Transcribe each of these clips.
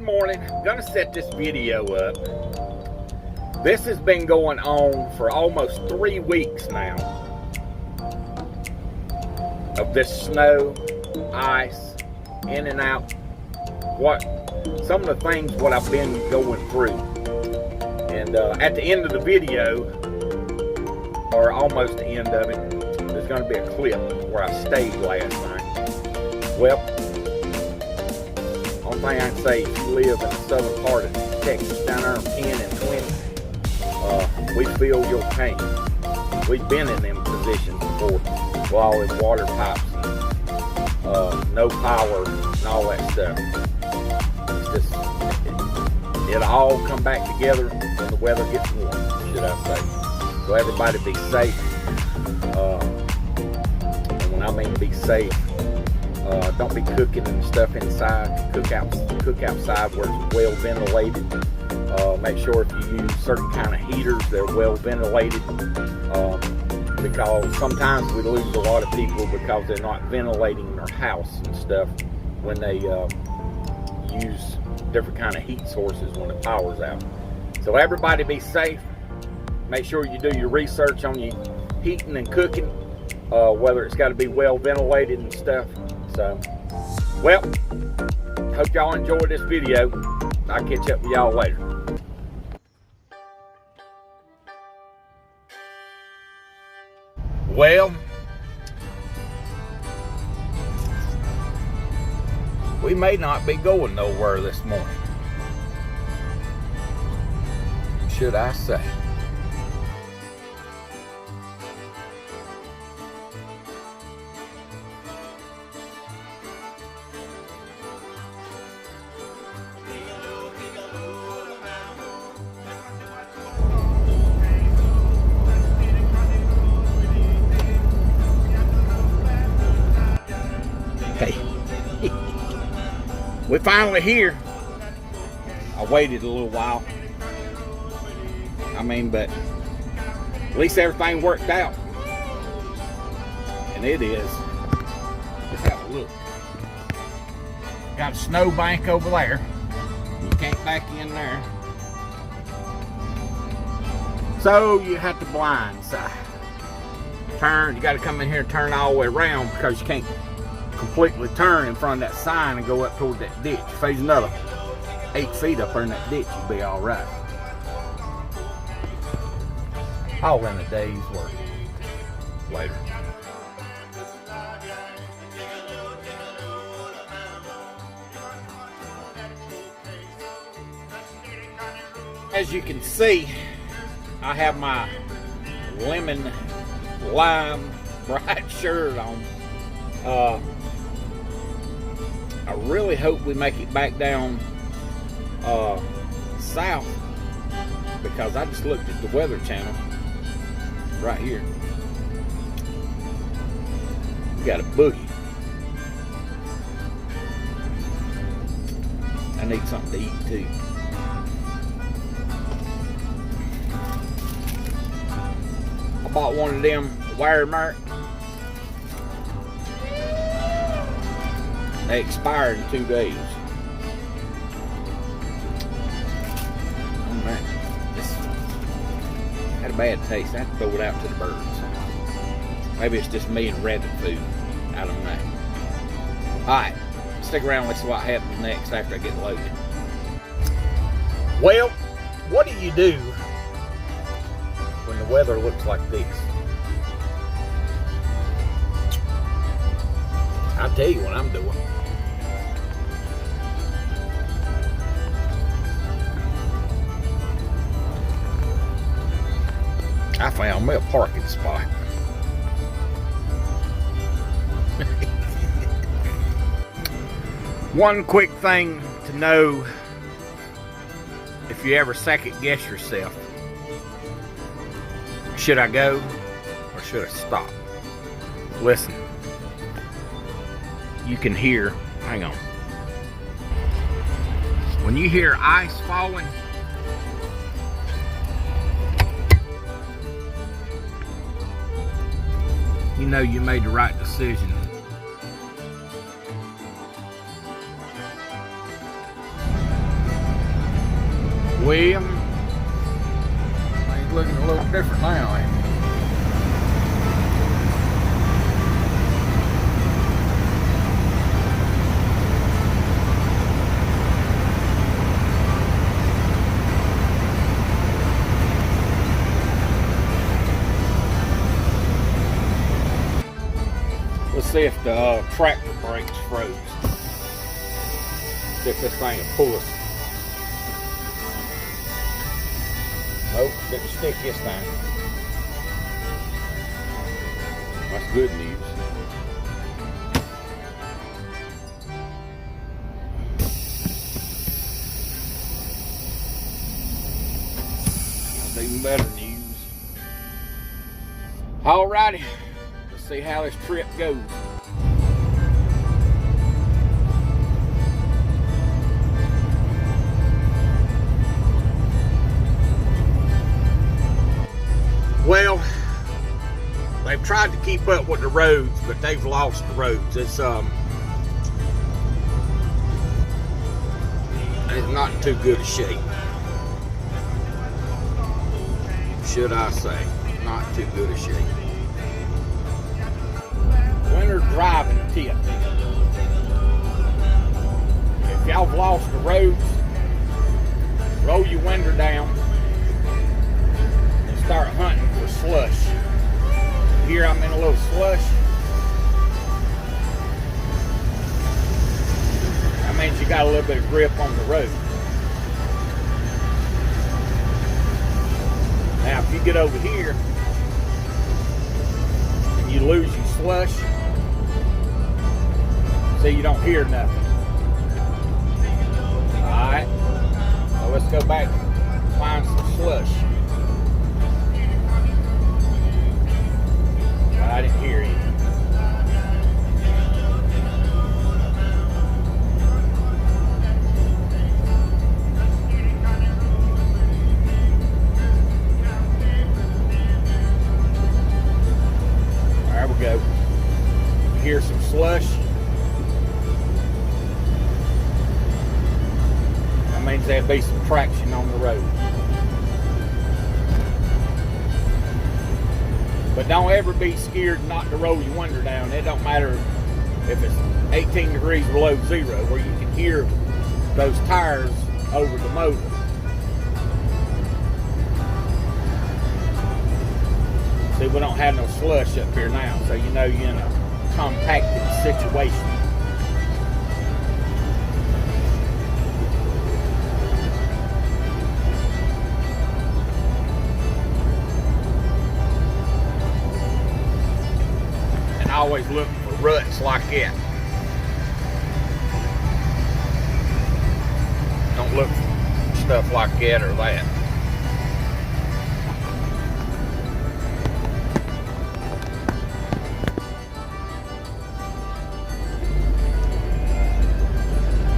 morning. I'm gonna set this video up. This has been going on for almost 3 weeks now of this snow, ice, in and out. Some of the things what I've been going through. And at the end of the video, or almost the end of it, there's gonna be a clip where I stayed last night. Well, only thing I can say, if you live in the southern part of Texas, down there in 10 and 20, we feel your pain. We've been in them positions before, with all them water pipes, and, no power, and all that stuff. It's just, it'll all come back together when the weather gets warm, should I say. So everybody be safe. And when I mean be safe, don't be cooking and stuff inside. Cook outside where it's well ventilated. Make sure if you use certain kind of heaters, they're well ventilated. Because sometimes we lose a lot of people because they're not ventilating their house and stuff when they use different kind of heat sources when the power's out. So everybody be safe. Make sure you do your research on your heating and cooking, whether it's got to be well ventilated and stuff. So, well, hope y'all enjoyed this video. I'll catch up with y'all later. Well, we may not be going nowhere this morning, should I say. We're finally here. I waited a little while. But at least everything worked out. And it is. Let's have a look. Got a snow bank over there. You can't back in there. So you have to blindside. Turn, you got to come in here and turn all the way around because you can't completely turn in front of that sign and go up toward that ditch. If there's another 8 feet up there in that ditch, you'll be all right. All in a day's work later. As you can see, I have my lemon lime bright shirt on. I really hope we make it back down south, because I just looked at the Weather Channel right here. We got a boogie. I need something to eat too. I bought one of them wire mark. They expired in 2 days. Oh man, this had a bad taste. I had to throw it out to the birds. Maybe it's just me and rabbit food. I don't know. Alright, stick around, let's see what happens next after I get loaded. Well, what do you do when the weather looks like this? I'll tell you what I'm doing. I found me a parking spot. One quick thing to know, if you ever second guess yourself, should I go or should I stop? Listen, you can hear, hang on, when you hear ice falling, you know you made the right decision. Well, he's looking a little different now, ain't he? Let's see if the tractor brakes froze. See if this thing will pull us. Nope, didn't stick this time. That's good news. That's even better news. Alrighty. See how this trip goes. Well, they've tried to keep up with the roads, but they've lost the roads. It's not in too good a shape. Should I say, not too good a shape. Winter driving tip. If y'all have lost the roads, roll your window down and start hunting for slush. Here I'm in a little slush. That means you got a little bit of grip on the road. Now if you get over here and you lose your slush, so you don't hear nothing. Alright, so let's go back and find some slush. I didn't hear you. There we go. Hear some slush. Means there'll be some traction on the road. But don't ever be scared not to roll your window down. It don't matter if it's 18 degrees below zero, where you can hear those tires over the motor. See, we don't have no slush up here now, so you know you're in a compacted situation. Always looking for ruts like that. Don't look for stuff like that or that.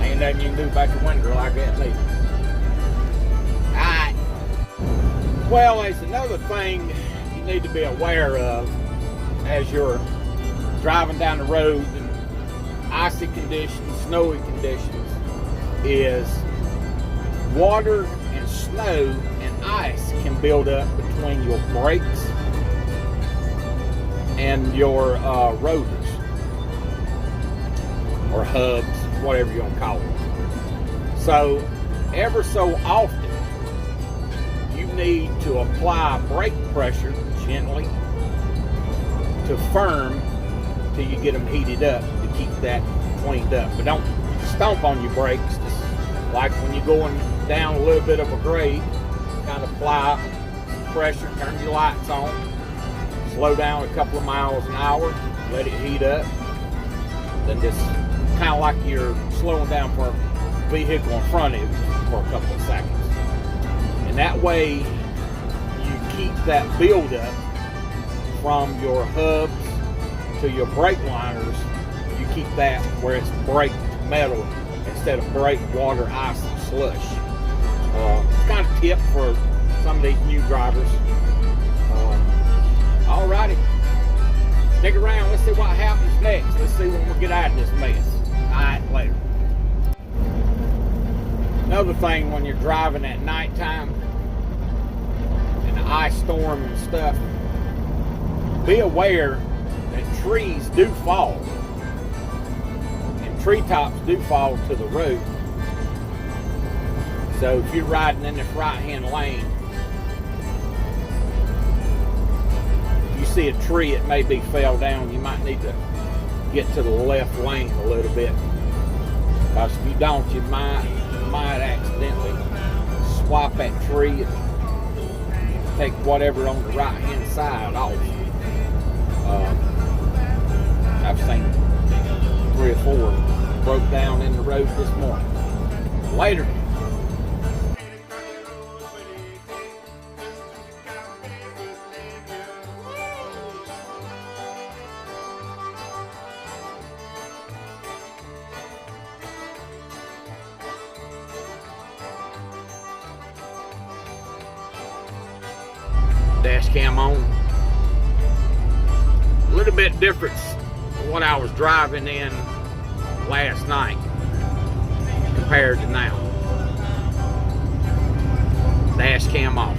Ain't nothing you can do about your window like that, neither. Alright. Well, there's another thing you need to be aware of as you're driving down the road in icy conditions, snowy conditions, is water and snow and ice can build up between your brakes and your rotors or hubs, whatever you want to call them. So ever so often you need to apply brake pressure gently to firm till you get them heated up to keep that cleaned up. But don't stomp on your brakes. Just like when you're going down a little bit of a grade, kind of apply some pressure, turn your lights on, slow down a couple of miles an hour, let it heat up, then just kind of like you're slowing down for a vehicle in front of you for a couple of seconds. And that way you keep that buildup from your hubs to your brake liners. You keep that where it's brake metal instead of brake water, ice, and slush. It's kind of a tip for some of these new drivers. Alrighty, stick around. Let's see what happens next. Let's see when we get out of this mess. Alright, later. Another thing, when you're driving at nighttime in the ice storm and stuff, be aware that trees do fall, and treetops do fall to the road. So if you're riding in this right-hand lane, if you see a tree that maybe fell down, you might need to get to the left lane a little bit, because if you don't, you might accidentally swap that tree and take whatever on the right-hand side off. I've seen 3 or 4 broke down in the road this morning. Later. Dash cam on. A little bit different from what I was driving in last night compared to now. Dash cam off.